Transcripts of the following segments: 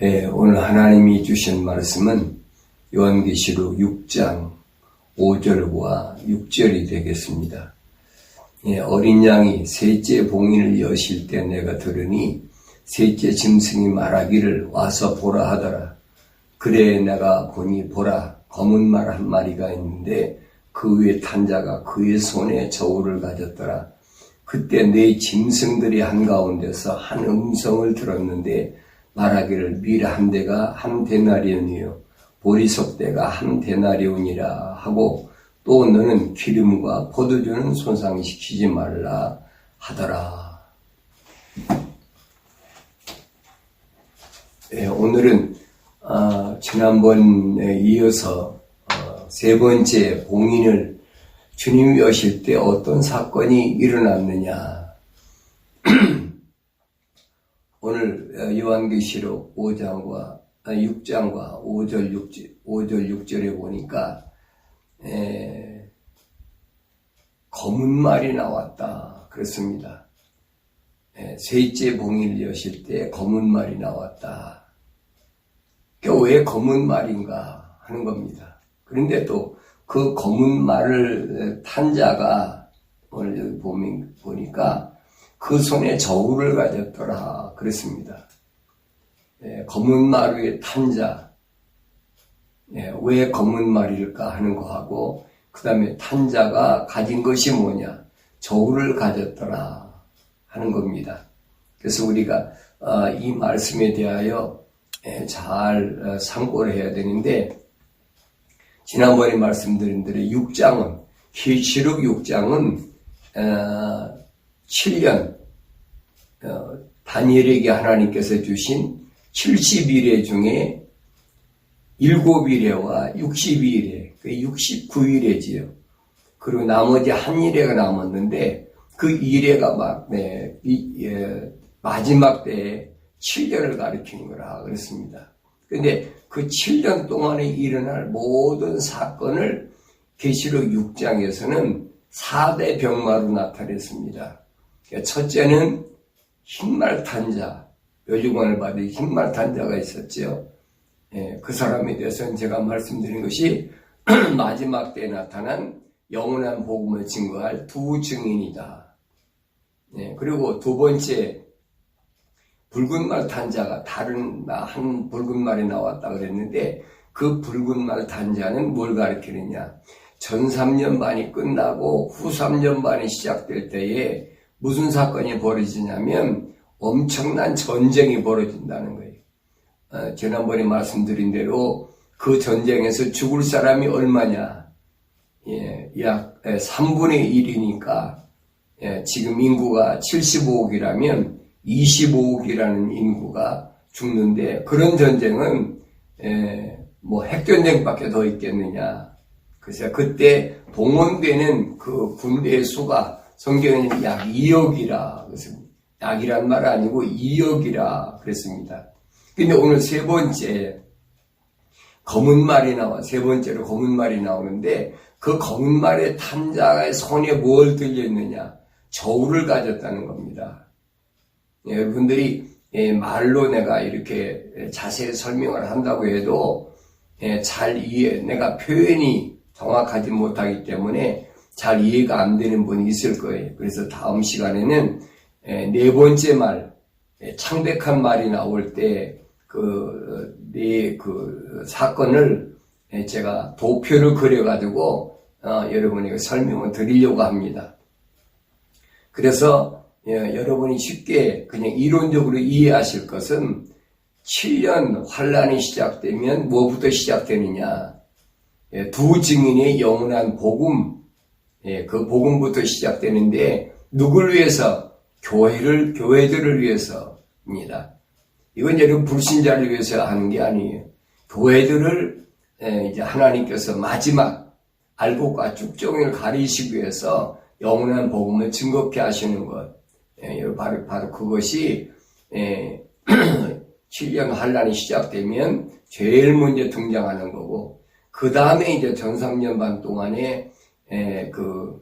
오늘 하나님이 주신 말씀은 요한계시록 6장 5절과 6절이 되겠습니다. 어린 양이 셋째 봉인을 여실 때 내가 들으니 셋째 짐승이 말하기를 와서 보라 하더라. 그래 내가 보니 보라 검은 말 한 마리가 있는데 그 위에 탄 자가 그의 손에 저울을 가졌더라. 그때 네 짐승들이 한가운데서 한 음성을 들었는데 말하기를 밀 한 대가 한 데나리온이요 보리석 대가 한 데나리온이라 하고 또 너는 기름과 포도주는 손상시키지 말라 하더라. 오늘은 지난번에 이어서 세 번째 봉인을 주님이 오실 때 어떤 사건이 일어났느냐. 오늘 요한계시록 6장과 5절 6절에 보니까 검은 말이 나왔다 그랬습니다. 셋째 봉인을 여실 때 검은 말이 나왔다. 왜 검은 말인가 하는 겁니다. 그런데 또 그 검은 말을 탄 자가 오늘 여기 보니까 그 손에 저울을 가졌더라 그랬습니다. 검은 말 위에 탄 자, 왜 검은 말일까 하는 거하고 그 다음에 탄 자가 가진 것이 뭐냐, 저울을 가졌더라 하는 겁니다. 그래서 우리가 이 말씀에 대하여 잘 상고를 해야 되는데, 지난번에 말씀드린 대로 6장은, 계시록 6장은 7년 다니엘에게 하나님께서 주신 70일의 중에 7일에와 62일에, 69일에지요. 그리고 나머지 한 일회가 남았는데 그 일회가 마지막 때에 7년을 가리키는 거라 그랬습니다. 근데 그 7년 동안에 일어날 모든 사건을 계시록 6장에서는 4대 병마로 나타냈습니다. 첫째는 흰말 탄 자, 묘주관을 받은 흰말 탄 자가 있었죠. 그 사람에 대해서는 제가 말씀드린 것이 마지막 때에 나타난 영원한 복음을 증거할 두 증인이다. 그리고 두 번째, 붉은 말 탄 자가 다른 한 붉은 말이 나왔다 그랬는데, 그 붉은 말 탄 자는 뭘 가리키느냐? 전 3년 반이 끝나고 후 3년 반이 시작될 때에 무슨 사건이 벌어지냐면 엄청난 전쟁이 벌어진다는 거예요. 지난번에 말씀드린 대로 그 전쟁에서 죽을 사람이 얼마냐? 약 3분의 1이니까 지금 인구가 75억이라면 25억이라는 인구가 죽는데, 그런 전쟁은 핵전쟁밖에 더 있겠느냐. 그래서 그때 동원되는 그 군대의 수가 성경에는 약 2억이라 그랬습니다. 약이란 말 아니고 2억이라 그랬습니다. 근데 오늘 세 번째로 검은 말이 나오는데, 그 검은 말의 탄 자의 손에 뭘 들려있느냐? 저울을 가졌다는 겁니다. 여러분들이 말로 내가 이렇게 자세히 설명을 한다고 해도 내가 표현이 정확하지 못하기 때문에 잘 이해가 안 되는 분이 있을 거예요. 그래서 다음 시간에는 네 번째 말, 창백한 말이 나올 때 그 사건을 제가 도표를 그려가지고 여러분에게 설명을 드리려고 합니다. 그래서 여러분이 쉽게 그냥 이론적으로 이해하실 것은 7년 환란이 시작되면 뭐부터 시작되느냐? 두 증인의 영원한 복음, 그 복음부터 시작되는데, 누굴 위해서? 교회들을 위해서입니다. 이건 여러분 불신자를 위해서 하는 게 아니에요. 교회들을 이제 하나님께서 마지막 알곡과 쭉종이를 가리시기 위해서 영원한 복음을 증거케 하시는 것. 바로 그것이 7년 환란이 시작되면 제일 먼저 등장하는 거고, 그 다음에 이제 전 3년 반 동안에 그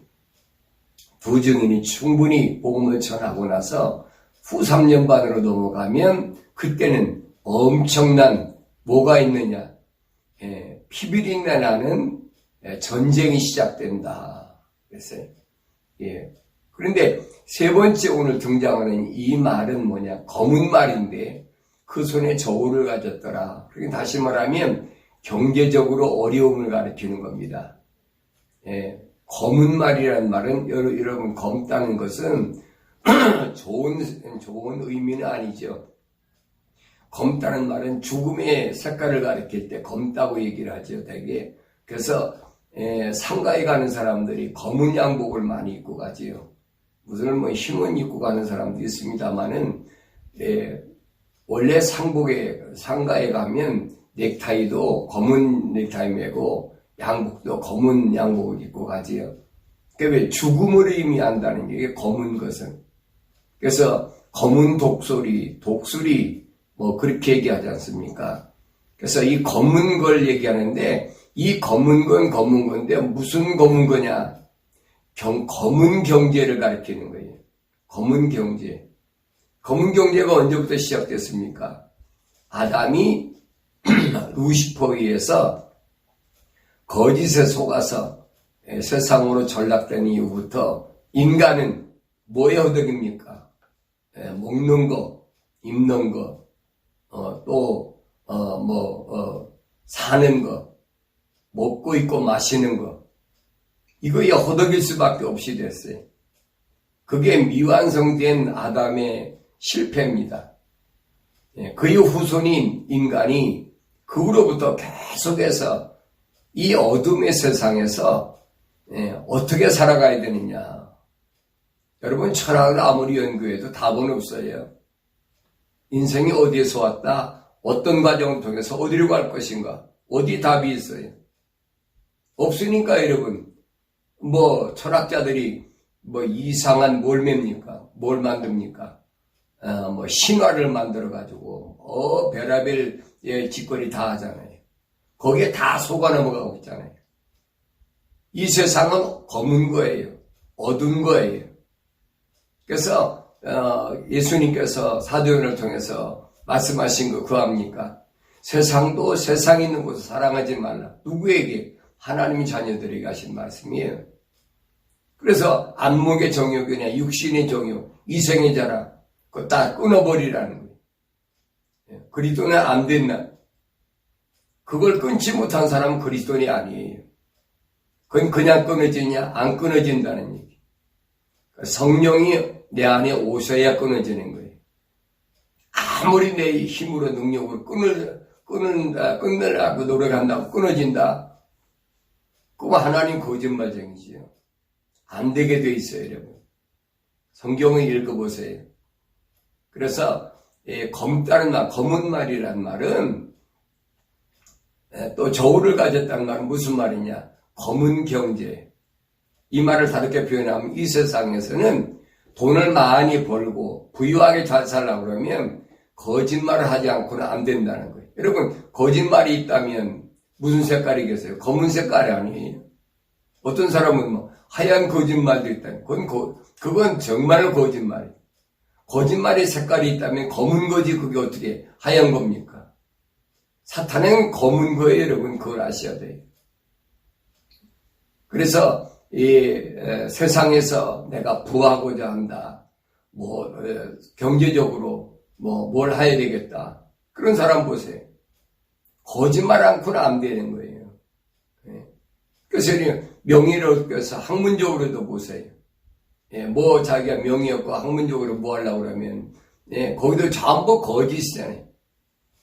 두 증인이 충분히 복음을 전하고 나서 후 3년 반으로 넘어가면 그때는 엄청난 뭐가 있느냐? 피비린내 나는 전쟁이 시작된다. 그랬어요. 예. 그런데 세 번째 오늘 등장하는 이 말은 뭐냐? 검은 말인데 그 손에 저울을 가졌더라. 그러니까 다시 말하면 경제적으로 어려움을 가리키는 겁니다. 예. 검은 말이라는 말은 여러분 검다는 것은 좋은 의미는 아니죠. 검다는 말은 죽음의 색깔을 가리킬 때 검다고 얘기를 하죠, 되게. 그래서 상가에 가는 사람들이 검은 양복을 많이 입고 가지요. 무슨 흰옷 입고 가는 사람도 있습니다만은 원래 상가에 가면 넥타이도 검은 넥타이 매고 양복도 검은 양복을 입고 가지요. 그러니까 왜 죽음을 의미한다는 게 검은 것은. 그래서 검은 독수리 뭐 그렇게 얘기하지 않습니까? 그래서 이 검은 걸 얘기하는데 이 검은 건 검은 건데 무슨 검은 거냐? 검은 경제를 가리키는 거예요. 검은 경제. 검은 경제가 언제부터 시작됐습니까? 아담이 루시퍼에 의해서 거짓에 속아서 세상으로 전락된 이후부터 인간은 뭐에 허덕입니까? 먹는 거, 입는 거, 사는 거, 먹고 있고 마시는 거, 이거에 허덕일 수밖에 없이 됐어요. 그게 미완성된 아담의 실패입니다. 그의 후손인 인간이 그 후로부터 계속해서 이 어둠의 세상에서 어떻게 살아가야 되느냐. 여러분 철학을 아무리 연구해도 답은 없어요. 인생이 어디에서 왔다? 어떤 과정을 통해서 어디로 갈 것인가? 어디 답이 있어요? 없으니까 여러분 철학자들이 이상한 뭘 맵니까? 뭘 만듭니까? 신화를 만들어가지고 별의별 짓거리 다 하잖아요. 거기에 다 속아 넘어가고 있잖아요. 이 세상은 검은 거예요. 어두운 거예요. 그래서 예수님께서 사도행전을 통해서 말씀하신 거 그합니까? 세상도 세상에 있는 곳을 사랑하지 말라. 누구에게? 하나님의 자녀들에게 하신 말씀이에요. 그래서 안목의 정욕이냐 육신의 정욕, 이생의 자랑 그거 다 끊어버리라는 거예요. 그리스도는 안 된다. 그걸 끊지 못한 사람은 그리스도인이 아니에요. 그건 그냥 끊어지냐? 안 끊어진다는 얘기. 성령이 내 안에 오셔야 끊어지는 거예요. 아무리 내 힘으로 능력으로 끊으려고 노력한다고 끊어진다. 그거 하나님 거짓말쟁이지요. 안 되게 돼 있어요, 여러분. 성경을 읽어보세요. 그래서 검다는 말, 검은 말이란 말은 또 저울을 가졌다는 말은 무슨 말이냐? 검은 경제. 이 말을 다르게 표현하면 이 세상에서는 돈을 많이 벌고 부유하게 잘 살려고 그러면 거짓말을 하지 않고는 안 된다는 거예요. 여러분 거짓말이 있다면 무슨 색깔이겠어요? 검은 색깔이 아니에요. 어떤 사람은 하얀 거짓말도 있다니 그건 정말 거짓말이에요. 거짓말의 색깔이 있다면 검은 거지 그게 어떻게 하얀 겁니까? 사탄은 검은 거예요. 여러분 그걸 아셔야 돼요. 그래서 세상에서 내가 부하고자 한다. 경제적으로 뭘 해야 되겠다. 그런 사람 보세요. 거짓말 않고는 안 되는 거예요. 그래서 명예를 얻기 위해서 학문적으로도 보세요. 자기가 명예 얻고 학문적으로 뭐 하려고 그러면 거기도 전부 거짓이잖아요.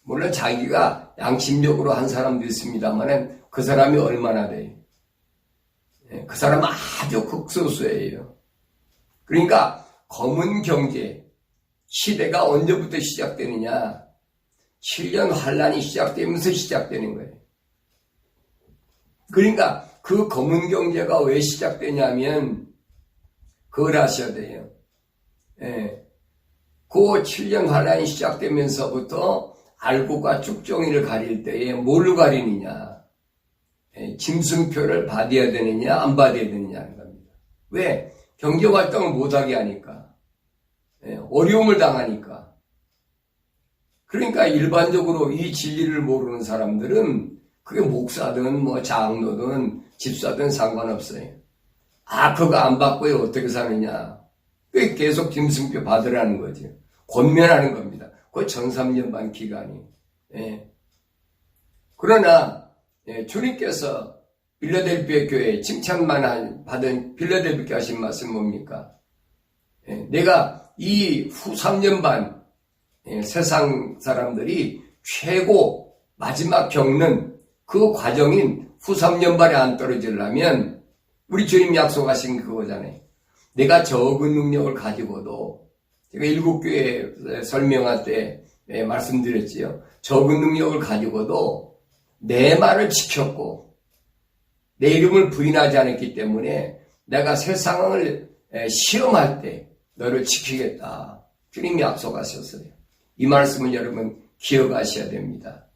물론 자기가 양심적으로 한 사람도 있습니다만 그 사람이 얼마나 돼요. 그 사람은 아주 극소수예요. 그러니까 검은 경제 시대가 언제부터 시작되느냐? 7년 환란이 시작되면서 시작되는 거예요. 그러니까 그 검은 경제가 왜 시작되냐면 그걸 아셔야 돼요. 그 7년 환란이 시작되면서부터 알곡과 쭉정이를 가릴 때에 뭘로 가리느냐? 짐승표를 받아야 되느냐 안 받아야 되느냐 하는 겁니다. 왜? 경제활동을 못하게 하니까. 어려움을 당하니까. 그러니까 일반적으로 이 진리를 모르는 사람들은 그게 목사든 뭐 장로든 집사든 상관없어요. 그거 안 받고요 어떻게 사느냐. 그게 계속 짐승표 받으라는 거죠. 권면하는 겁니다. 그 전삼년반 기간이. 예. 그러나 주님께서 빌라델피아 교회에 칭찬만 받은 빌라델피아 교회 하신 말씀 뭡니까? 내가 이 후 3년 반 세상 사람들이 최고 마지막 겪는 그 과정인 후 3년 반에 안 떨어지려면 우리 주님 약속하신 그거잖아요. 내가 적은 능력을 가지고도 제가 7교회 설명할 때 말씀드렸지요. 적은 능력을 가지고도 내 말을 지켰고 내 이름을 부인하지 않았기 때문에 내가 세상을 시험할 때 너를 지키겠다. 주님이 약속하셨어요. 이 말씀은 여러분 기억하셔야 됩니다.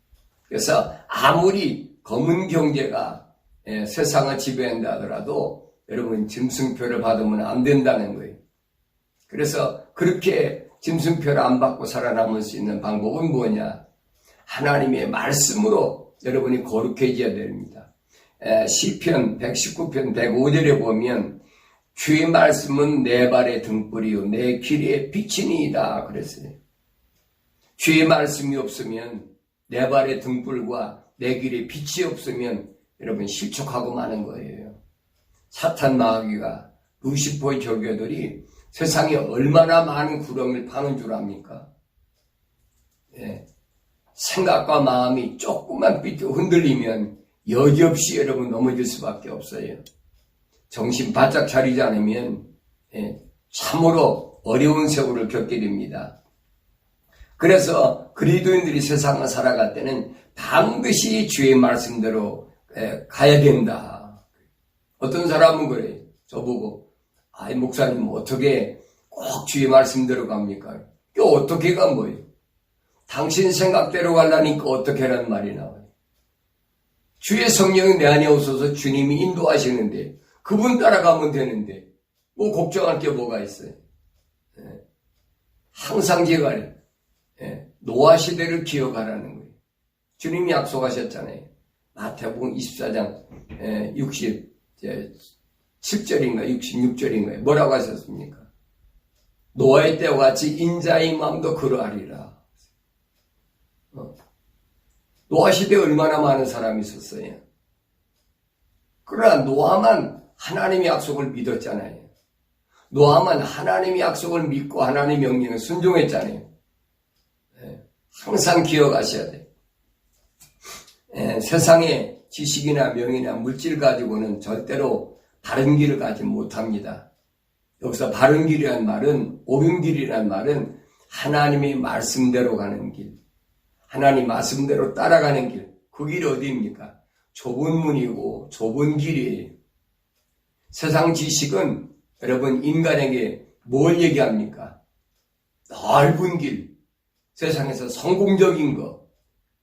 그래서 아무리 검은 경제가 세상을 지배한다 하더라도 여러분 짐승표를 받으면 안 된다는 거예요. 그래서 그렇게 짐승표를 안 받고 살아남을 수 있는 방법은 뭐냐? 하나님의 말씀으로 여러분이 거룩해져야 됩니다. 시편 119편 105절에 보면 주의 말씀은 내 발의 등불이요 내 길의 빛이니이다 그랬어요. 주의 말씀이 없으면 내 발의 등불과 내 길의 빛이 없으면 여러분 실족하고 마는 거예요. 사탄 마귀가 루시퍼의 저교들이 세상에 얼마나 많은 구렁을 파는 줄 압니까? 생각과 마음이 조금만 흔들리면 여지없이 여러분 넘어질 수밖에 없어요. 정신 바짝 차리지 않으면 참으로 어려운 세월을 겪게 됩니다. 그래서 그리스도인들이 세상을 살아갈 때는 반드시 주의 말씀대로 가야 된다. 어떤 사람은 그래요. 저보고 목사님 어떻게 꼭 주의 말씀대로 갑니까? 어떻게 가 뭐예요? 당신 생각대로 가려니까 어떻게 하라는 말이 나와요. 주의 성령이 내 안에 오셔서 주님이 인도하시는데 그분 따라가면 되는데 뭐 걱정할 게 뭐가 있어요. 항상 제가 노아 시대를 기억하라는 거예요. 주님이 약속하셨잖아요. 마태복음 24장 67절인가 66절인가요? 뭐라고 하셨습니까? 노아의 때와 같이 인자의 마음도 그러하리라. 노아 시대에 얼마나 많은 사람이 있었어요. 그러나 노아만 하나님의 약속을 믿었잖아요. 노아만 하나님의 약속을 믿고 하나님의 명령에 순종했잖아요. 항상 기억하셔야 돼요. 세상의 지식이나 명예나 물질 가지고는 절대로 바른 길을 가지 못합니다. 여기서 바른 길이란 말은, 옳은 길이란 말은 하나님의 말씀대로 가는 길, 하나님 말씀대로 따라가는 길, 그 길이 어디입니까? 좁은 문이고 좁은 길이에요. 세상 지식은 여러분 인간에게 뭘 얘기합니까? 넓은 길, 세상에서 성공적인 거,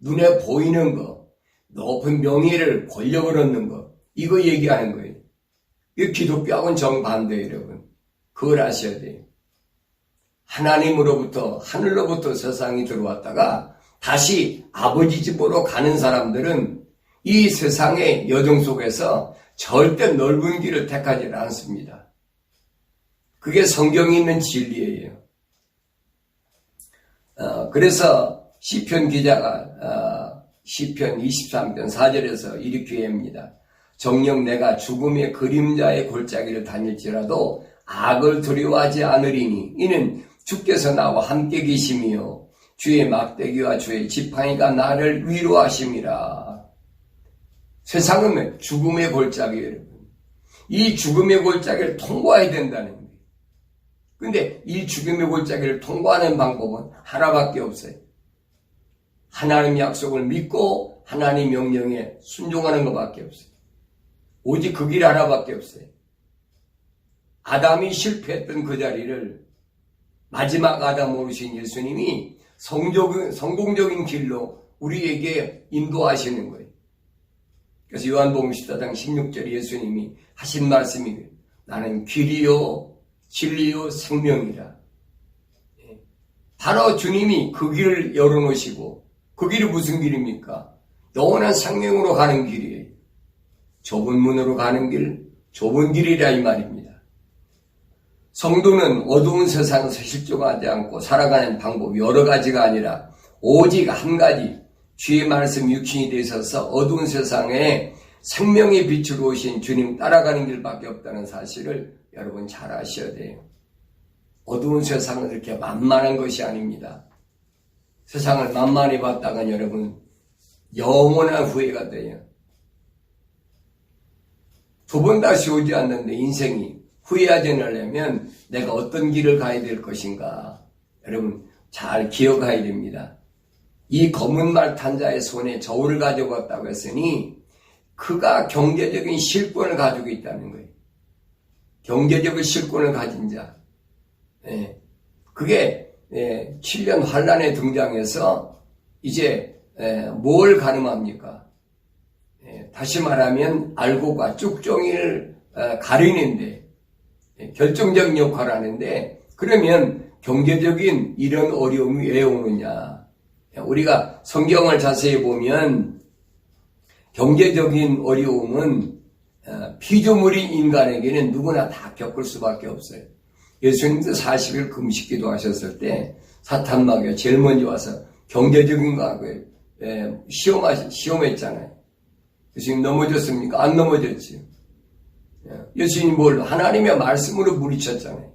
눈에 보이는 거, 높은 명예를 권력을 얻는 거, 이거 얘기하는 거예요. 이 기독교하고는 정반대예요, 여러분. 그걸 아셔야 돼요. 하나님으로부터, 하늘로부터 세상이 들어왔다가 다시 아버지 집으로 가는 사람들은 이 세상의 여정 속에서 절대 넓은 길을 택하지 않습니다. 그게 성경에 있는 진리예요. 그래서 시편 기자가 시편 23편 4절에서 이렇게 합니다. 정녕 내가 죽음의 그림자의 골짜기를 다닐지라도 악을 두려워하지 않으리니 이는 주께서 나와 함께 계심이요 주의 막대기와 주의 지팡이가 나를 위로하심이라. 세상은 죽음의 골짜기예요, 여러분. 이 죽음의 골짜기를 통과해야 된다는 거예요. 근데 이 죽음의 골짜기를 통과하는 방법은 하나밖에 없어요. 하나님의 약속을 믿고 하나님 명령에 순종하는 것밖에 없어요. 오직 그 길 하나밖에 없어요. 아담이 실패했던 그 자리를 마지막 아담 오르신 예수님이 성공적인 길로 우리에게 인도하시는 거예요. 그래서 요한복음 14장 16절 예수님이 하신 말씀이 나는 길이요 진리요 생명이라. 바로 주님이 그 길을 열어놓으시고, 그 길이 무슨 길입니까? 영원한 생명으로 가는 길이에요. 좁은 문으로 가는 길, 좁은 길이라 이 말입니다. 성도는 어두운 세상에서 실족하지 않고 살아가는 방법이 여러 가지가 아니라 오직 한 가지, 주의 말씀 육신이 되셔서 어두운 세상에 생명의 빛으로 오신 주님 따라가는 길밖에 없다는 사실을 여러분 잘 아셔야 돼요. 어두운 세상은 그렇게 만만한 것이 아닙니다. 세상을 만만히 봤다간 여러분 영원한 후회가 돼요. 두 번 다시 오지 않는데 인생이 후회하지 않으려면 내가 어떤 길을 가야 될 것인가 여러분 잘 기억해야 됩니다. 이 검은 말 탄 자의 손에 저울을 가져갔다고 했으니 그가 경제적인 실권을 가지고 있다는 거예요. 경제적인 실권을 가진 자. 그게 7년 환란에 등장해서 이제 뭘 가늠합니까? 다시 말하면 알고가 쭉종이를 가리는데 결정적 역할을 하는데 그러면 경제적인 이런 어려움이 왜 오느냐? 우리가 성경을 자세히 보면 경제적인 어려움은 피조물인 인간에게는 누구나 다 겪을 수밖에 없어요. 예수님도 40일 금식기도 하셨을 때 사탄마귀가 제일 먼저 와서 경제적인 거하고 시험했잖아요. 예수님 넘어졌습니까? 안 넘어졌지요. 예수님 하나님의 말씀으로 물리쳤잖아요.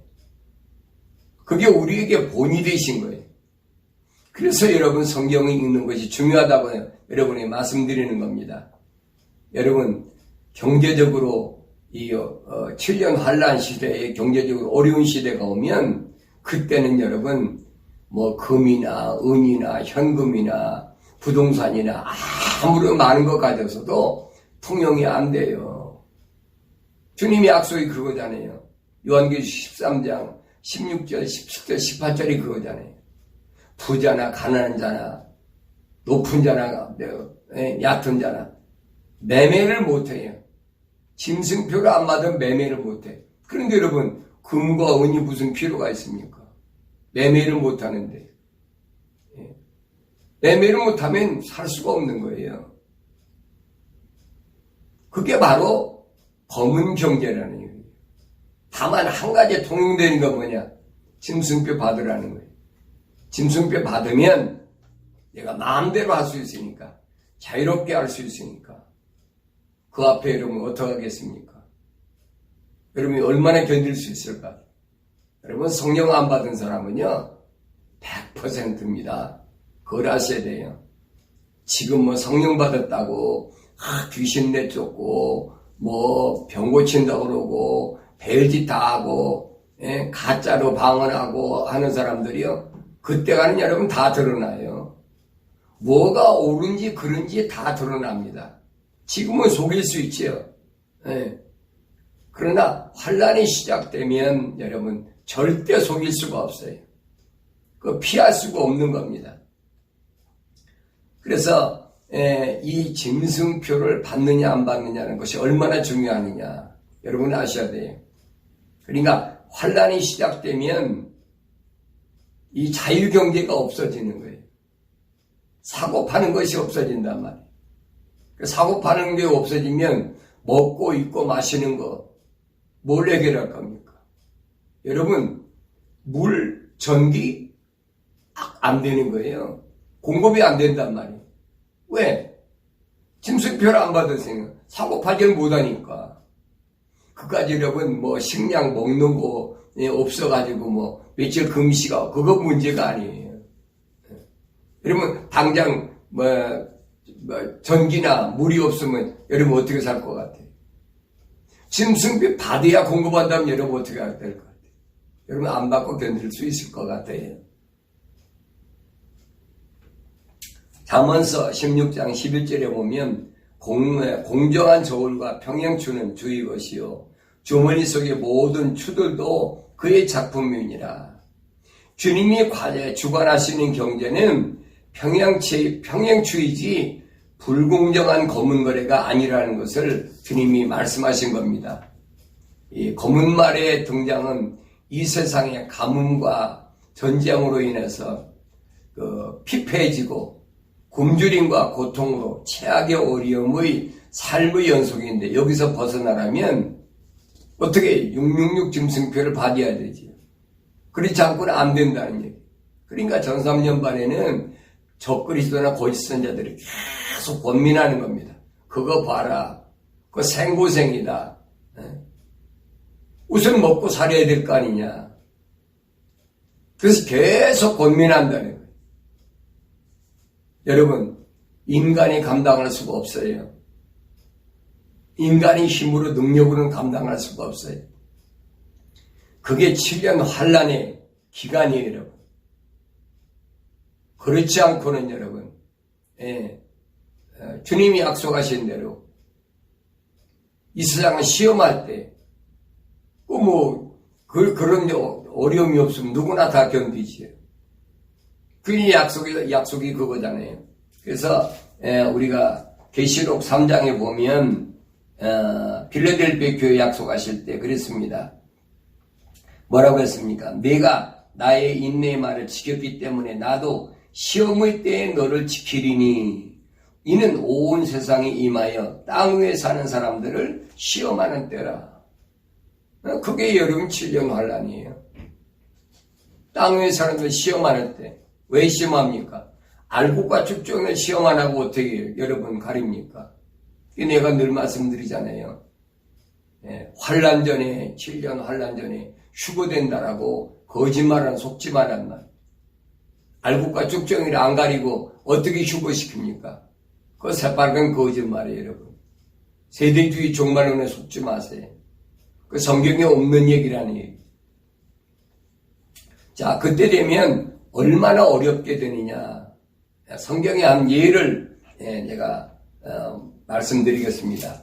그게 우리에게 본이 되신 거예요. 그래서 여러분 성경을 읽는 것이 중요하다고 여러분이 말씀드리는 겁니다. 여러분 경제적으로 이 7년 환란 시대에 경제적으로 어려운 시대가 오면 그때는 여러분 금이나 은이나 현금이나 부동산이나 아무런 많은 것 가져서도 통용이 안 돼요. 주님이 약속이 그거잖아요. 요한계시록 13장 16절 17절 18절이 그거잖아요. 부자나 가난한 자나 높은 자나 얕은 자나 매매를 못해요. 짐승표를 안 받으면 매매를 못해. 그런데 여러분 금과 은이 무슨 필요가 있습니까? 매매를 못하는데 매매를 못하면 살 수가 없는 거예요. 그게 바로 검은 경제라는 거예요. 다만 한 가지 통용되는 건 뭐냐? 짐승표 받으라는 거예요. 짐승표 받으면 내가 마음대로 할 수 있으니까 자유롭게 할 수 있으니까 그 앞에 여러분 어떻게 하겠습니까? 여러분이 얼마나 견딜 수 있을까? 여러분 성령 안 받은 사람은요 100%입니다. 그걸 아셔야 돼요. 지금 성령 받았다고 귀신 내쫓고 병 고친다고 그러고 별짓 다 하고 가짜로 방언하고 하는 사람들이요 그때가는 여러분 다 드러나요. 뭐가 옳은지 그른지 다 드러납니다. 지금은 속일 수 있지요. 그러나 환란이 시작되면 여러분 절대 속일 수가 없어요. 그거 피할 수가 없는 겁니다. 그래서 이 짐승표를 받느냐 안 받느냐는 것이 얼마나 중요하느냐 여러분 아셔야 돼요. 그러니까 환란이 시작되면 이 자유경제가 없어지는 거예요. 사고 파는 것이 없어진단 말이에요. 사고 파는 게 없어지면 먹고 입고 마시는 거 뭘 해결할 겁니까? 여러분 물, 전기 안 되는 거예요. 공급이 안 된단 말이에요. 왜? 짐승표를 안 받으세요. 사고 파견 못하니까. 그까지 여러분 식량 먹는 거 없어가지고 며칠 금시가 그거 문제가 아니에요. 여러분 당장 전기나 물이 없으면 여러분 어떻게 살 것 같아요? 짐승표 받아야 공급한다면 여러분 어떻게 할 것 같아요? 여러분 안 받고 견딜 수 있을 것 같아요. 잠언서 16장 11절에 보면 공정한 저울과 평행추는 주의 것이요 주머니 속의 모든 추들도 그의 작품이니라. 주님이 주관하시는 경제는 평행추이지 불공정한 검은 거래가 아니라는 것을 주님이 말씀하신 겁니다. 이 검은 말의 등장은 이 세상의 가뭄과 전쟁으로 인해서 피폐해지고 굶주림과 고통으로 최악의 어려움의 삶의 연속인데 여기서 벗어나려면 어떻게 666 짐승표를 받아야 되지. 그렇지 않고는 안 된다는 얘기. 그러니까 전삼년반에는 적그리스도나 거짓 선자들이 계속 권민하는 겁니다. 그거 봐라. 그거 생고생이다. 우선 먹고 살아야 될 거 아니냐. 그래서 계속 권민한다는 거예요. 여러분, 인간이 감당할 수가 없어요. 인간의 힘으로 능력으로는 감당할 수가 없어요. 그게 7년 환란의 기간이에요, 여러분. 그렇지 않고는 여러분, 주님이 약속하신 대로 이 세상을 시험할 때, 그런 어려움이 없으면 누구나 다 견디지. 그 약속이 그거잖아요. 그래서 우리가 계시록 3장에 보면 빌라델비아 교회 약속하실 때 그랬습니다. 뭐라고 했습니까? 내가 나의 인내의 말을 지켰기 때문에 나도 시험의 때에 너를 지키리니 이는 온 세상에 임하여 땅 위에 사는 사람들을 시험하는 때라. 그게 여러분 7년 환란이에요. 땅 위에 사람들 시험하는 때. 왜 시험합니까? 알곡과 축종을 시험 안 하고 어떻게 여러분 가립니까? 내가 늘 말씀드리잖아요. 환란 전에 7년 환란 전에 휴거된다라고 거짓말은 속지 말란 말. 알곡과 축종을 안 가리고 어떻게 휴거시킵니까? 그거 새빨간 거짓말이에요, 여러분. 세대주의 종말론에 속지 마세요. 그 성경에 없는 얘기라는 얘기. 자, 그때 되면 얼마나 어렵게 되느냐. 성경의 한 예를 제가 말씀드리겠습니다.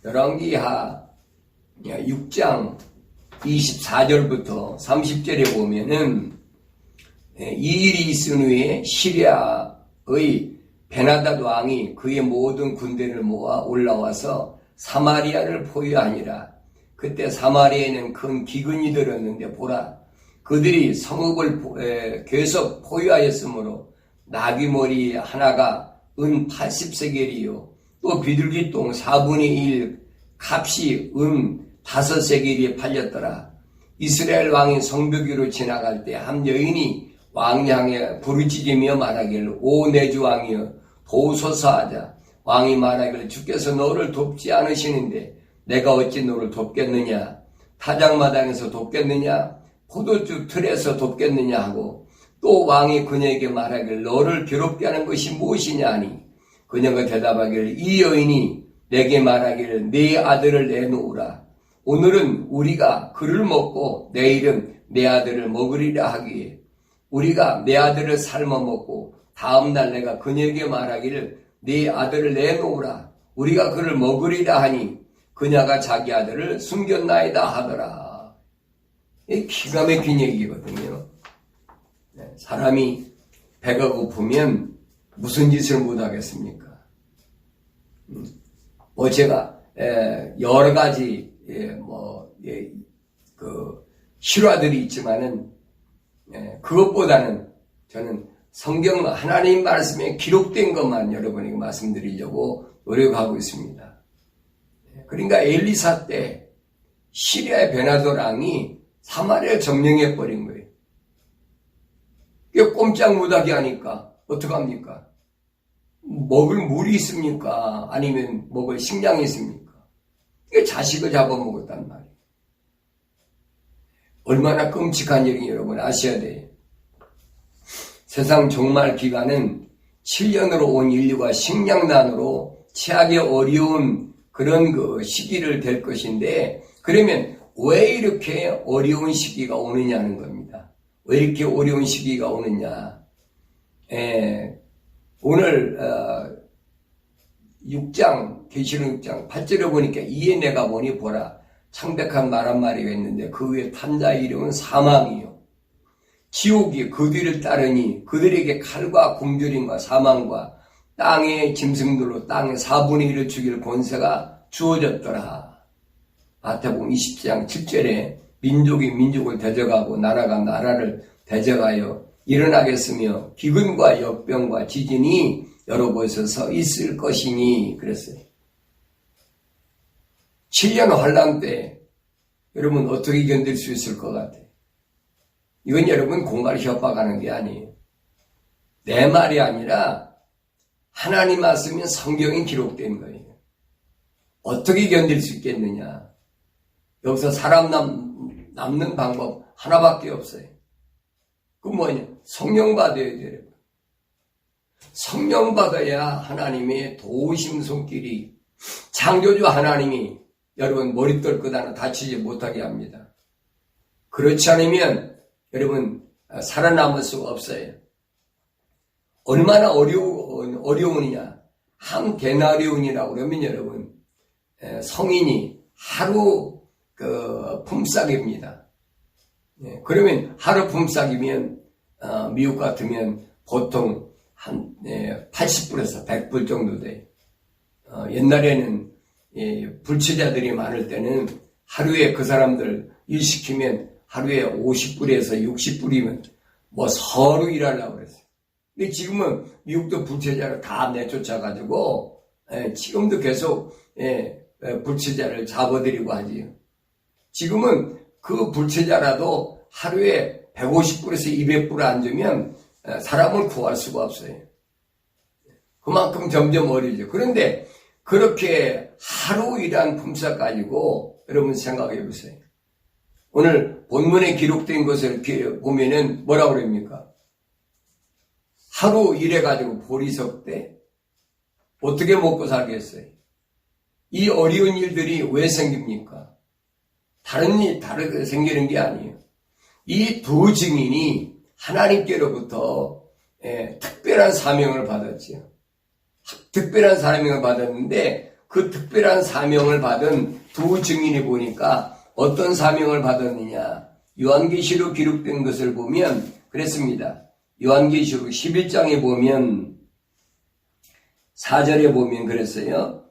열왕기하 6장 24절부터 30절에 보면은 이 일이 있은 후에 시리아의 베나닷 왕이 그의 모든 군대를 모아 올라와서 사마리아를 포위하니라. 그때 사마리아에는 큰 기근이 들었는데 보라, 그들이 성읍을 계속 포위하였으므로 나귀머리 하나가 은 80세겔이요 또 비둘기똥 4분의 1 값이 은 5세겔이 팔렸더라. 이스라엘 왕이 성벽 위로 지나갈 때 한 여인이 왕 향해 부르짖으며 말하기를 오 내 주 왕이여 도우소서 하자. 왕이 말하기를 주께서 너를 돕지 않으시는데 내가 어찌 너를 돕겠느냐. 타작마당에서 돕겠느냐. 포도주 틀에서 돕겠느냐 하고 또 왕이 그녀에게 말하기를 너를 괴롭게 하는 것이 무엇이냐 하니 그녀가 대답하기를 이 여인이 내게 말하기를 네 아들을 내놓으라. 오늘은 우리가 그를 먹고 내일은 내 아들을 먹으리라 하기에 우리가 내 아들을 삶아 먹고 다음날 내가 그녀에게 말하기를 네 아들을 내놓으라. 우리가 그를 먹으리라 하니 그녀가 자기 아들을 숨겼나이다 하더라. 이 기가 막힌 얘기거든요. 사람이 배가 고프면 무슨 짓을 못하겠습니까? 제가 여러 가지 실화들이 있지만은 그것보다는 저는 성경 하나님 말씀에 기록된 것만 여러분에게 말씀드리려고 노력하고 있습니다. 그러니까 엘리사 때 시리아의 베나닷 왕이 사마리아를 점령해 버린 거예요. 꼼짝 못하게 하니까 어떡합니까? 먹을 물이 있습니까? 아니면 먹을 식량이 있습니까? 자식을 잡아먹었단 말이에요. 얼마나 끔찍한 일인지 여러분 아셔야 돼요. 세상 종말 기간은 7년으로 온 인류가 식량난으로 최악의 어려운 그런 시기를 될 것인데 그러면 왜 이렇게 어려운 시기가 오느냐는 겁니다. 왜 이렇게 어려운 시기가 오느냐. 오늘 6장 계시록 6장 8절에 보니까 이에 내가 보니 보라 창백한 말 한마리가 있는데 그 위에 탄 자의 이름은 사망이요 지옥이 그 뒤를 따르니 그들에게 칼과 굶주림과 사망과 땅의 짐승들로 땅의 4분의 1을 죽일 권세가 주어졌더라. 마태복음 20장 7절에 민족이 민족을 대적하고 나라가 나라를 대적하여 일어나겠으며 기근과 역병과 지진이 여러 곳에 서 있을 것이니 그랬어요. 7년 환란 때 여러분 어떻게 견딜 수 있을 것 같아요? 이건 여러분 공갈 협박하는 게 아니에요. 내 말이 아니라 하나님 말씀인 성경이 기록된 거예요. 어떻게 견딜 수 있겠느냐? 여기서 사람 남는 방법 하나밖에 없어요. 그 뭐냐? 성령 받아야 돼요. 성령 받아야 하나님의 도우심 손길이 창조주 하나님이 여러분 머리떨 것 하나 다치지 못하게 합니다. 그렇지 않으면 여러분 살아남을 수가 없어요. 얼마나 어려우느냐. 한 데나리온이라고 그러면 여러분 성인이 하루 품삯입니다. 그러면 하루 품삯이면 미국 같으면 보통 한 80불에서 100불 정도 돼요. 옛날에는 불치자들이 많을 때는 하루에 그 사람들 일시키면 하루에 50불에서 60불이면 뭐 서로 일하려고 그랬어요. 근데 지금은 미국도 불치자를 다 내쫓아가지고 지금도 계속 불치자를 잡아들이고 하지요. 지금은 그 불치자라도 하루에 150불에서 200불 안 주면 사람을 구할 수가 없어요. 그만큼 점점 어려져. 그런데 그렇게 하루 일한 품삯 가지고 여러분 생각해 보세요. 오늘 본문에 기록된 것을 보면은 뭐라고 그럽니까? 하루 일해가지고 보리석 때 어떻게 먹고 살겠어요? 이 어려운 일들이 왜 생깁니까? 다르게 생기는 게 아니에요. 이 두 증인이 하나님께로부터 특별한 사명을 받았지요. 특별한 사명을 받았는데 그 특별한 사명을 받은 두 증인이 보니까 어떤 사명을 받았느냐. 요한계시록 기록된 것을 보면 그랬습니다. 요한계시록 11장에 보면 4절에 보면 그랬어요.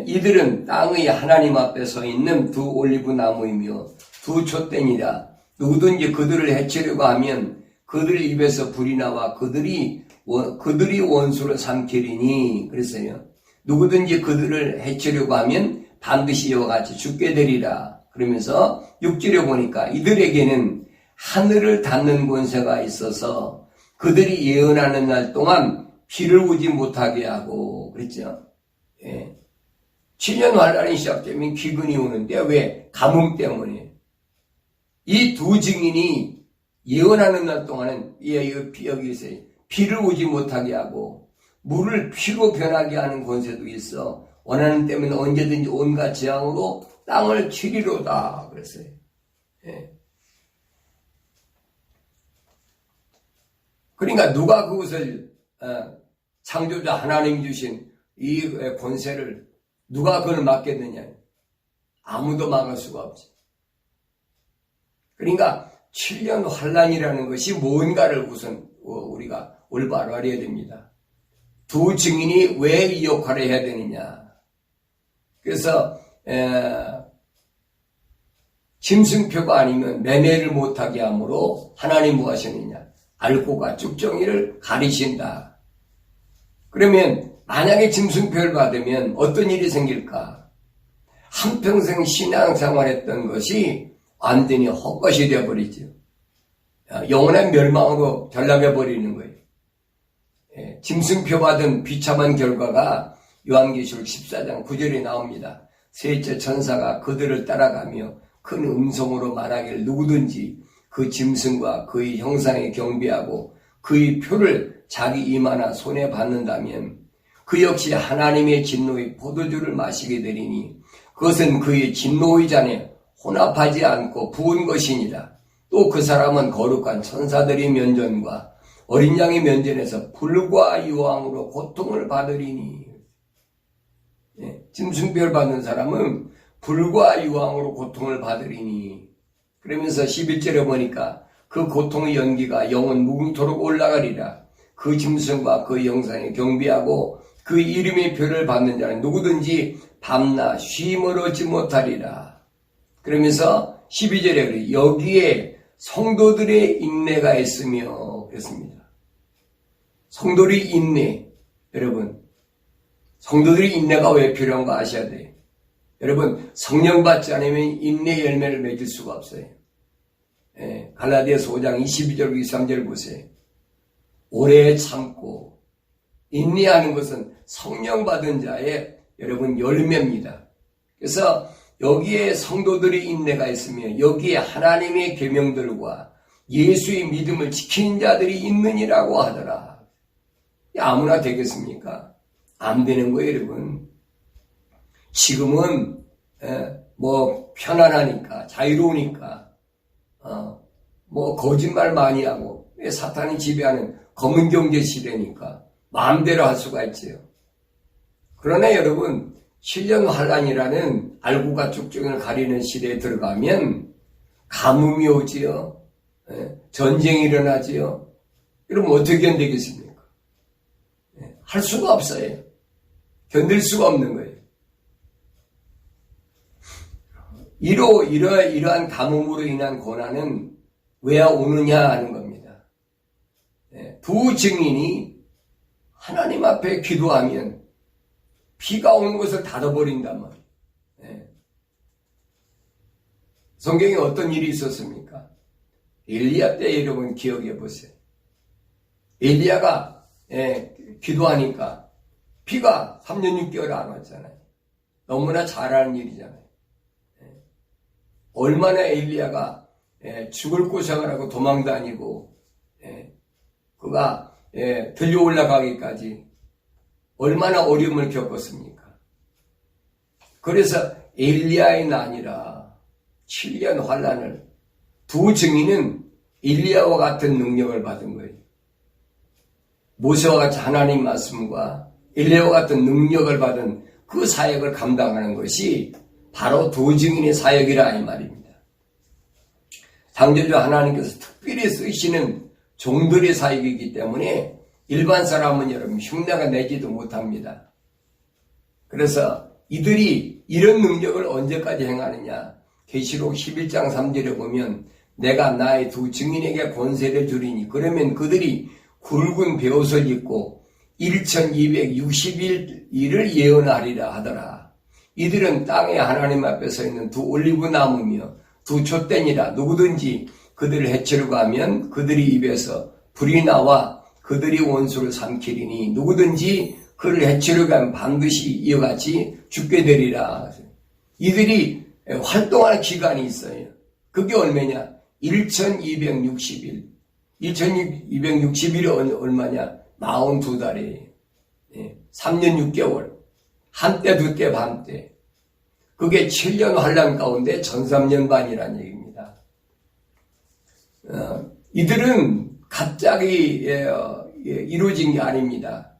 이들은 땅의 하나님 앞에 서 있는 두 올리브 나무이며 두 촛대니라. 누구든지 그들을 해치려고 하면 그들의 입에서 불이 나와 그들이 원수를 삼키리니 그랬어요. 누구든지 그들을 해치려고 하면 반드시 이와 같이 죽게 되리라. 그러면서 6절에 보니까 이들에게는 하늘을 닫는 권세가 있어서 그들이 예언하는 날 동안 비를 오지 못하게 하고 그랬죠. 7년 환란이 시작되면 기근이 오는데 왜? 가뭄 때문에. 이 두 증인이 예언하는 날 동안은 여기 있어요. 비를 오지 못하게 하고 물을 피로 변하게 하는 권세도 있어. 원하는 때면 언제든지 온갖 재앙으로 땅을 치리로다 그랬어요. 그러니까 누가 그것을 창조자 하나님 주신 이 권세를 누가 그걸 막겠느냐? 아무도 막을 수가 없지. 그러니까 7년 환란이라는 것이 뭔가를 우선 우리가 올바로 알아야 됩니다. 두 증인이 왜 이 역할을 해야 되느냐? 그래서 짐승표가 아니면 매매를 못하게 하므로 하나님 뭐 하시느냐? 알고가 쭉정이를 가리신다. 그러면 만약에 짐승표를 받으면 어떤 일이 생길까? 한평생 신앙생활했던 것이 완전히 헛것이 되어버리죠. 영원한 멸망으로 전락해버리는 거예요. 짐승표 받은 비참한 결과가 요한계시록 14장 9절에 나옵니다. 셋째 천사가 그들을 따라가며 큰 음성으로 말하기를 누구든지 그 짐승과 그의 형상에 경배하고 그의 표를 자기 이마나 손에 받는다면 그 역시 하나님의 진노의 포도주를 마시게 되리니 그것은 그의 진노의 잔에 혼합하지 않고 부은 것이니라. 또 그 사람은 거룩한 천사들의 면전과 어린 양의 면전에서 불과 유황으로 고통을 받으리니. 짐승표를 받는 사람은 불과 유황으로 고통을 받으리니. 그러면서 11절에 보니까 그 고통의 연기가 영원 무궁토록 올라가리라. 그 짐승과 그 형상에 경배하고 그 이름의 표를 받는 자는 누구든지 밤낮 쉼을 얻지 못하리라. 그러면서 12절에 여기에 성도들의 인내가 있으며 그랬습니다. 성도들의 인내. 여러분, 성도들의 인내가 왜 필요한가 아셔야 돼요. 여러분, 성령 받지 않으면 인내 열매를 맺을 수가 없어요. 갈라디아서 5장 22절 23절 보세요. 오래 참고 인내하는 것은 성령 받은 자의 여러분 열매입니다. 그래서 여기에 성도들의 인내가 있으며 여기에 하나님의 계명들과 예수의 믿음을 지키는 자들이 있느니라고 하더라. 아무나 되겠습니까? 안 되는 거예요, 여러분. 지금은 뭐 편안하니까 자유로우니까 뭐 거짓말 많이 하고 사탄이 지배하는 검은 경제 시대니까 마음대로 할 수가 있지요. 그러나 여러분 7년 환란이라는 알고가 쭉쭉을 가리는 시대에 들어가면 가뭄이 오지요. 전쟁이 일어나지요. 그럼 어떻게 견디겠습니까? 할 수가 없어요. 견딜 수가 없는 거예요. 이러한 가뭄으로 인한 고난은 왜 오느냐 하는 겁니다. 두 증인이 하나님 앞에 기도하면 비가 오는 것을 닫아버린단 말이에요. 성경에 어떤 일이 있었습니까? 엘리야 때 여러분 기억해 보세요. 엘리야가 기도하니까 비가 3년 6개월 안 왔잖아요. 너무나 잘하는 일이잖아요. 얼마나 엘리야가 죽을 고생을 하고 도망다니고 그가 들려 올라가기까지 얼마나 어려움을 겪었습니까? 그래서 엘리야의 난이라 7년 환란을 두 증인은 엘리야와 같은 능력을 받은 거예요. 모세와 같이 하나님 말씀과 엘리야와 같은 능력을 받은 그 사역을 감당하는 것이 바로 두 증인의 사역이라 이 말입니다. 창조주 하나님께서 특별히 쓰시는 종들의 사역이기 때문에 일반 사람은 여러분 흉내가 내지도 못합니다. 그래서 이들이 이런 능력을 언제까지 행하느냐? 계시록 11장 3절에 보면 내가 나의 두 증인에게 권세를 주리니 그러면 그들이 굵은 베옷을 입고 1260일을 예언하리라 하더라. 이들은 땅에 하나님 앞에 서 있는 두 올리브 나무며 두 촛대니라. 누구든지 그들을 해치려고 하면 그들이 입에서 불이 나와 그들이 원수를 삼키리니 누구든지 그를 해치려고 하면 반드시 이와 같이 죽게 되리라. 이들이 활동하는 기간이 있어요. 그게 얼마냐? 1260일. 1260일이 얼마냐? 42달이에요. 3년 6개월. 한때 두때 반때. 그게 7년 환란 가운데 13년 반이라는 얘기입니다. 이들은 갑자기 이루어진 게 아닙니다.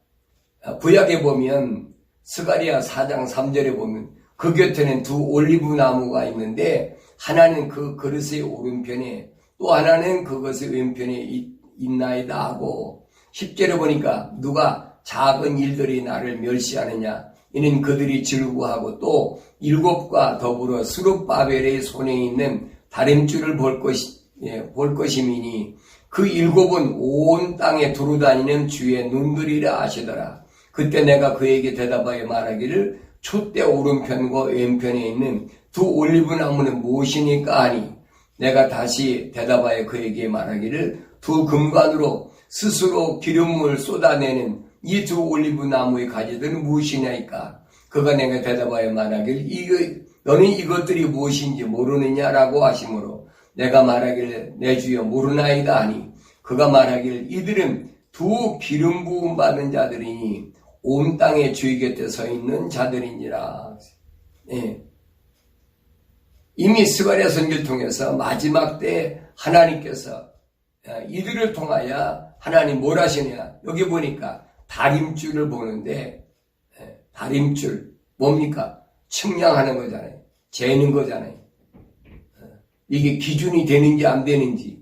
구약에 보면 스가랴 4장 3절에 보면 그 곁에는 두 올리브 나무가 있는데 하나는 그 그릇의 오른편에 또 하나는 그것의 왼편에 있나이다 하고 10절에 보니까 누가 작은 일들이 나를 멸시하느냐 이는 그들이 즐거워하고 또 일곱과 더불어 스룹바벨의 손에 있는 다림줄을 볼 것임이니 그 일곱은 온 땅에 두루다니는 주의 눈들이라 하시더라. 그때 내가 그에게 대답하여 말하기를 촛대 오른편과 왼편에 있는 두 올리브 나무는 무엇이니까 하니 내가 다시 대답하여 그에게 말하기를 두 금관으로 스스로 기름을 쏟아내는 이 두 올리브 나무의 가지들은 무엇이냐니까 그가 내가 대답하여 말하기를 너는 이것들이 무엇인지 모르느냐라고 하시므로 내가 말하기를 내 주여 모르나이다 하니 그가 말하기를 이들은 두 기름 부음 받은 자들이니 온 땅의 주의 곁에 서 있는 자들이니라. 이미 스가랴 선지를 통해서 마지막 때 하나님께서 이들을 통하여 하나님 뭘 하시냐 여기 보니까 다림줄을 보는데 다림줄 뭡니까? 측량하는 거잖아요. 재는 거잖아요. 이게 기준이 되는지 안 되는지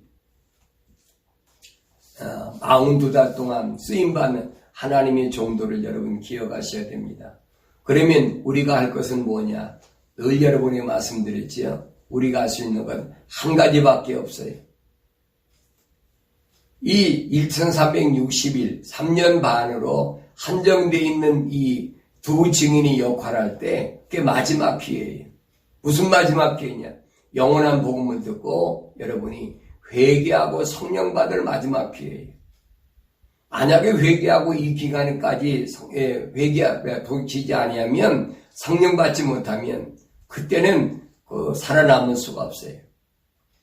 42달 동안 쓰임받는 하나님의 종도를 여러분 기억하셔야 됩니다. 그러면 우리가 할 것은 뭐냐? 늘 여러분에게 말씀드렸지요. 우리가 할 수 있는 건 한 가지밖에 없어요. 이 1360일, 3년 반으로 한정되어 있는 이 두 증인이 역할할 때 그게 마지막 기회예요. 무슨 마지막 기회냐? 영원한 복음을 듣고 여러분이 회개하고 성령 받을 마지막 기회예요. 만약에 회개하고 이 기간까지 돌치지 아니하면 성령 받지 못하면 그때는 살아남을 수가 없어요.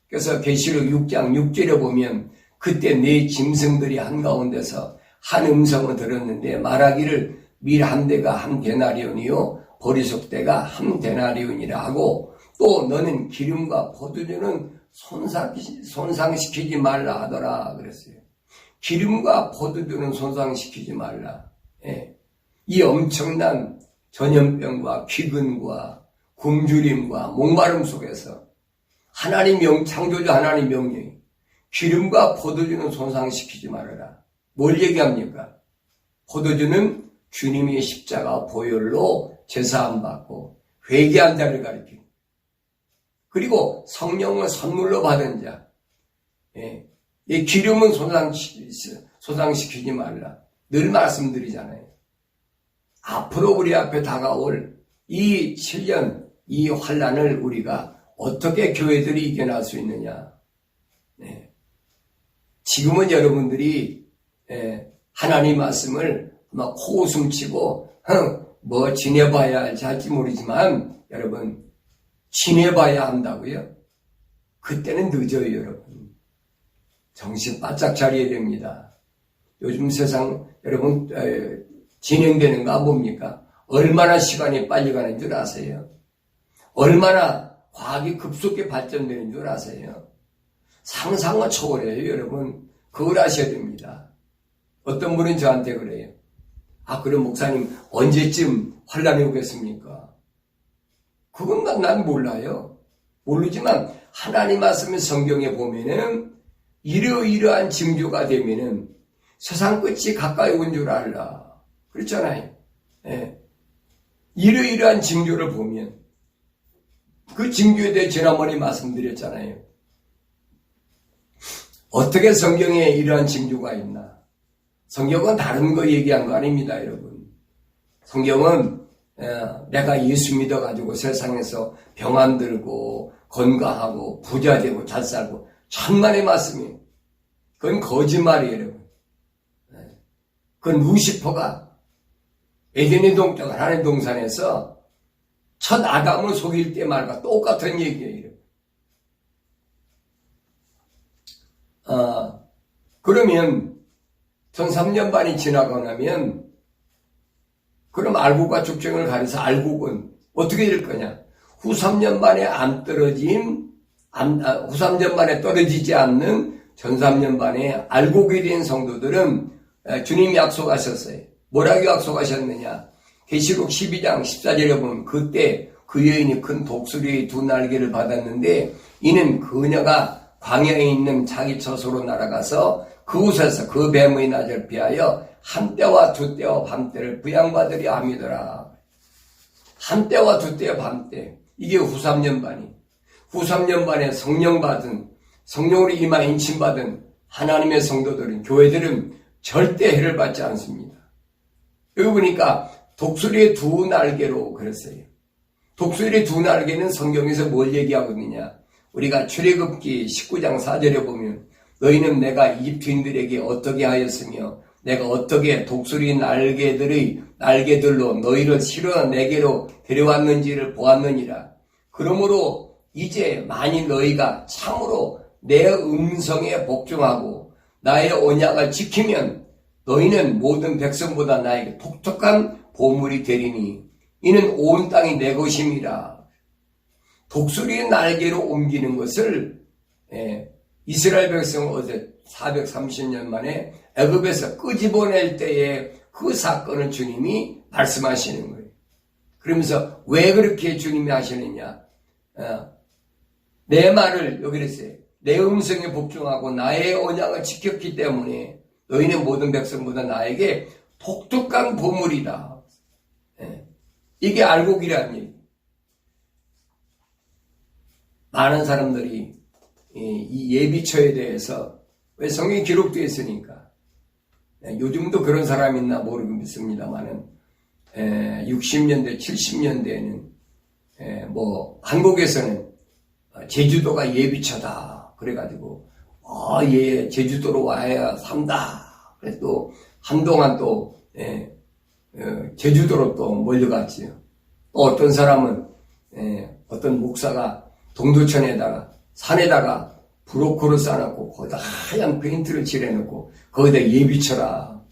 그래서 계시록 6장 6절에 보면 그때 네 짐승들이 한가운데서 한 음성을 들었는데 말하기를 밀 한 대가 한 데나리온이요 보리속대가 한 데나리온이라 하고 또 너는 기름과 포도주는 손상시키지 말라 하더라 그랬어요. 기름과 포도주는 손상시키지 말라. 예. 이 엄청난 전염병과 기근과 굶주림과 목마름 속에서 창조주 하나님 명령이 기름과 포도주는 손상시키지 말아라. 뭘 얘기합니까? 포도주는 주님의 십자가 보혈로 제사함 받고 회개한 자를 가리킵니다. 그리고 성령을 선물로 받은 자. 예. 이 기름은 손상시키지 말라. 늘 말씀드리잖아요. 앞으로 우리 앞에 다가올 이 7년, 이 환난을 우리가 어떻게 교회들이 이겨낼 수 있느냐. 네. 지금은 여러분들이 하나님 말씀을 막 코웃음 치고 뭐 지내봐야 할지 모르지만 여러분 지내봐야 한다고요? 그때는 늦어요 여러분. 정신 바짝 차려야 됩니다. 요즘 세상 여러분 진행되는 거 뭡니까? 얼마나 시간이 빨리 가는 줄 아세요? 얼마나 과학이 급속히 발전되는 줄 아세요? 상상을 초월해요 여러분. 그걸 아셔야 됩니다. 어떤 분은 저한테 그래요. 그럼 목사님 언제쯤 환란이 오겠습니까? 그건 난 몰라요. 모르지만 하나님 말씀의 성경에 보면은 이러이러한 징조가 되면은 세상 끝이 가까이 온 줄 알라. 그렇잖아요. 예. 이러이러한 징조를 보면 그 징조에 대해 지난번에 말씀드렸잖아요. 어떻게 성경에 이러한 징조가 있나? 성경은 다른 거 얘기한 거 아닙니다, 여러분. 성경은 내가 예수 믿어가지고 세상에서 병 안 들고 건강하고 부자 되고 잘 살고 천만의 말씀이에요. 그건 거짓말이에요, 여러분. 그건 루시퍼가 에덴의 동쪽 하나님 동산에서 첫 아담을 속일 때 말과 똑같은 얘기예요. 그러면 전 3년 반이 지나고 나면 그럼 알곡과 죽정을 가려서 알곡은 어떻게 될 거냐? 후 3년 만에 후 3년 만에 떨어지지 않는 전 3년 반에 알곡이 된 성도들은 주님이 약속하셨어요. 뭐라고 약속하셨느냐? 계시록 12장 14절에 보면 그때 그 여인이 큰 독수리의 두 날개를 받았는데 이는 그녀가 광야에 있는 자기 처소로 날아가서 그곳에서 그 뱀의 낮을 피하여 한때와 두때와 밤때를 부양받으려 함이더라. 한때와 두때와 밤때 이게 후 3년 반이 후 3년 반에 성령 받은 성령으로 임하 인침받은 하나님의 성도들은 교회들은 절대 해를 받지 않습니다. 여기 보니까 독수리의 두 날개로 그랬어요. 독수리의 두 날개는 성경에서 뭘 얘기하고 있느냐? 우리가 출애굽기 19장 4절에 보면 너희는 내가 이집트인들에게 어떻게 하였으며 내가 어떻게 독수리 날개들로 너희를 실어 내게로 데려왔는지를 보았느니라. 그러므로 이제 만일 너희가 참으로 내 음성에 복종하고 나의 언약을 지키면 너희는 모든 백성보다 나에게 독특한 보물이 되리니 이는 온 땅이 내 것임이라. 독수리의 날개로 옮기는 것을 이스라엘 백성을 어제 430년 만에 애굽에서 끄집어낼 때에 그 사건을 주님이 말씀하시는 거예요. 그러면서 왜 그렇게 주님이 하시느냐? 내 말을 여기 그랬어요. 내 음성에 복종하고 나의 언약을 지켰기 때문에 너희는 모든 백성보다 나에게 독특한 보물이다. 이게 알곡이라는 얘기. 많은 사람들이 이 예비처에 대해서 왜 성경에 기록되어 있으니까 요즘도 그런 사람 있나 모르겠습니다만은 60년대 70년대에는 뭐 한국에서는 제주도가 예비처다 그래가지고 예 제주도로 와야 산다 그래서 또 한동안 또 제주도로 또 몰려갔지요. 또 어떤 사람은 어떤 목사가 동두천에다가 산에다가 브로커를 쌓아놓고 거기다 하얀 페인트를 칠해놓고 거기다 예비쳐라.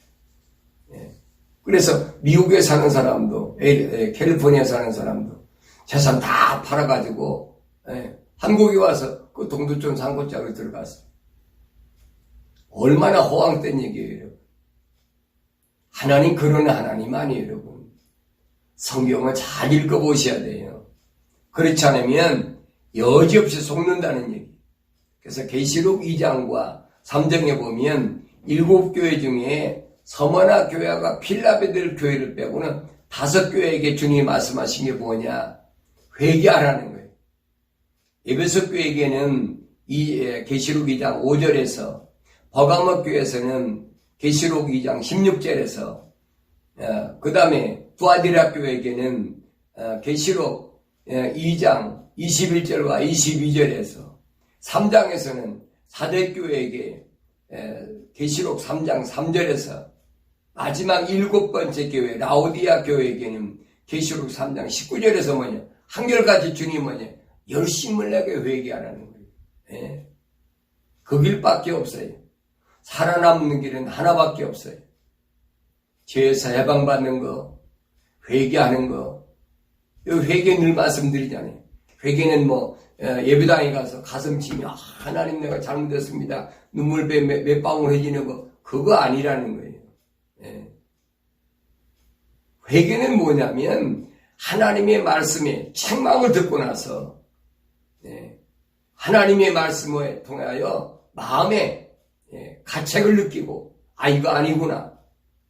그래서 미국에 사는 사람도 캘리포니아 사는 사람도 재산 다 팔아가지고 한국에 와서 그 동두천 산골짜기로 들어갔어. 얼마나 호황된 얘기예요, 여러분. 하나님 그런 하나님 아니에요, 여러분. 성경을 잘 읽어보셔야 돼요. 그렇지 않으면 여지없이 속는다는 얘기. 그래서 계시록 2장과 3장에 보면 7교회 중에 서머나 교회가 필라델피아 교회를 빼고는 5교회에게 주님이 말씀하신 게 뭐냐? 회개하라는 거예요. 에베소 교회에게는 이 계시록 2장 5절에서 버가모 교회에서는 계시록 2장 16절에서 그 다음에 두아디라 교회에게는 계시록 2장 21절과 22절에서 3장에서는 사대교회에게 계시록 3장 3절에서 마지막 7번째 교회 라오디아 교회에게는 계시록 3장 19절에서 뭐냐 한결같이 주님 뭐냐 열심을 내게 회개하라는 거예요. 그 길밖에 없어요. 살아남는 길은 하나밖에 없어요. 죄에서 해방받는 거, 회개하는 거. 회개 늘 말씀드리잖아요. 회개는 뭐 예배당에 가서 가슴 치며 하나님 내가 잘못했습니다. 눈물 몇 방울 해지는 거 그거 아니라는 거예요. 회개는 뭐냐면 하나님의 말씀에 책망을 듣고 나서 하나님의 말씀을 통하여 마음에 가책을 느끼고 이거 아니구나.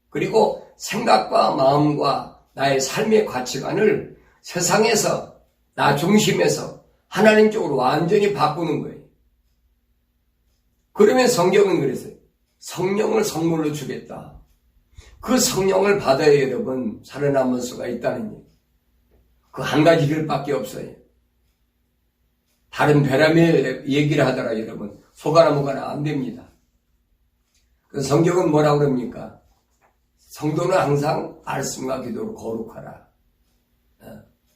그리고 생각과 마음과 나의 삶의 가치관을 세상에서 나 중심에서 하나님 쪽으로 완전히 바꾸는 거예요. 그러면 성경은 그랬어요. 성령을 선물로 주겠다. 그 성령을 받아야 여러분 살아남을 수가 있다는 얘기. 그 한 가지 길밖에 없어요. 다른 베라멜 얘기를 하더라 여러분 속아나 뭐가나 안 됩니다. 그 성경은 뭐라고 그럽니까? 성도는 항상 말씀과 기도로 거룩하라.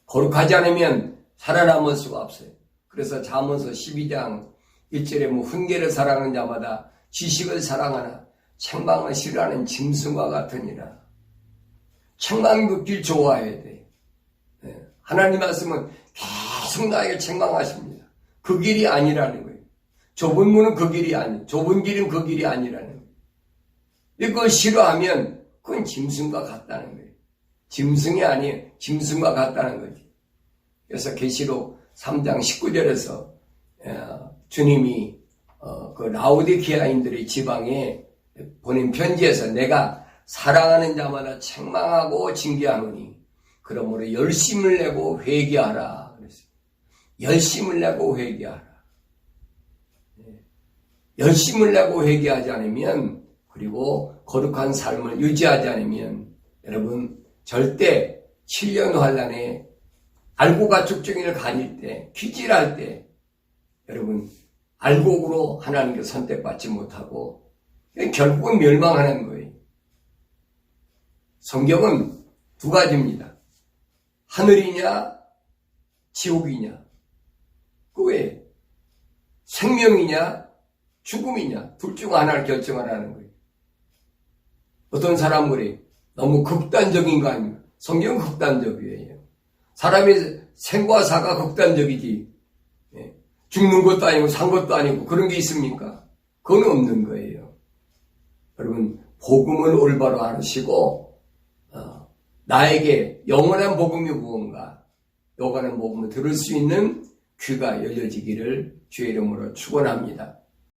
거룩하지 않으면 살아남을 수가 없어요. 그래서 잠언서 12장 1절에 뭐 훈계를 사랑하는 자마다 지식을 사랑하나 책망을 싫어하는 짐승과 같으니라. 책망 듣길 좋아해야 돼. 하나님 말씀은 계속 나에게 책망하십니다. 그 길이 아니라는 거예요. 좁은 문은 그 길이 좁은 길은 그 길이 아니라는 거예요. 근데 그걸 싫어하면 그건 짐승과 같다는 거예요. 짐승이 아니에요. 짐승과 같다는 거지. 그래서 계시록 3장 19절에서 주님이 그 라오디게아인들의 지방에 보낸 편지에서 내가 사랑하는 자마다 책망하고 징계하노니 그러므로 열심을 내고 회개하라 그랬어요. 열심을 내고 회개하라. 열심을 내고 회개하지 않으면 그리고 거룩한 삶을 유지하지 않으면 여러분 절대 7년 환란에 알고가 죽정이를 가릴 때 귀질할 때 여러분 알곡으로 하나님께 선택받지 못하고 결국은 멸망하는 거예요. 성경은 두 가지입니다. 하늘이냐 지옥이냐 그 외에 생명이냐 죽음이냐 둘 중 하나를 결정하라는 거예요. 어떤 사람들이 너무 극단적인 거 아닙니까? 성경은 극단적이에요. 사람의 생과 사가 극단적이지 죽는 것도 아니고 산 것도 아니고 그런 게 있습니까? 그건 없는 거예요. 여러분 복음을 올바로 알으시고 나에게 영원한 복음이 무언가 영원한 복음을 들을 수 있는 귀가 열려지기를 주의 이름으로 축원합니다.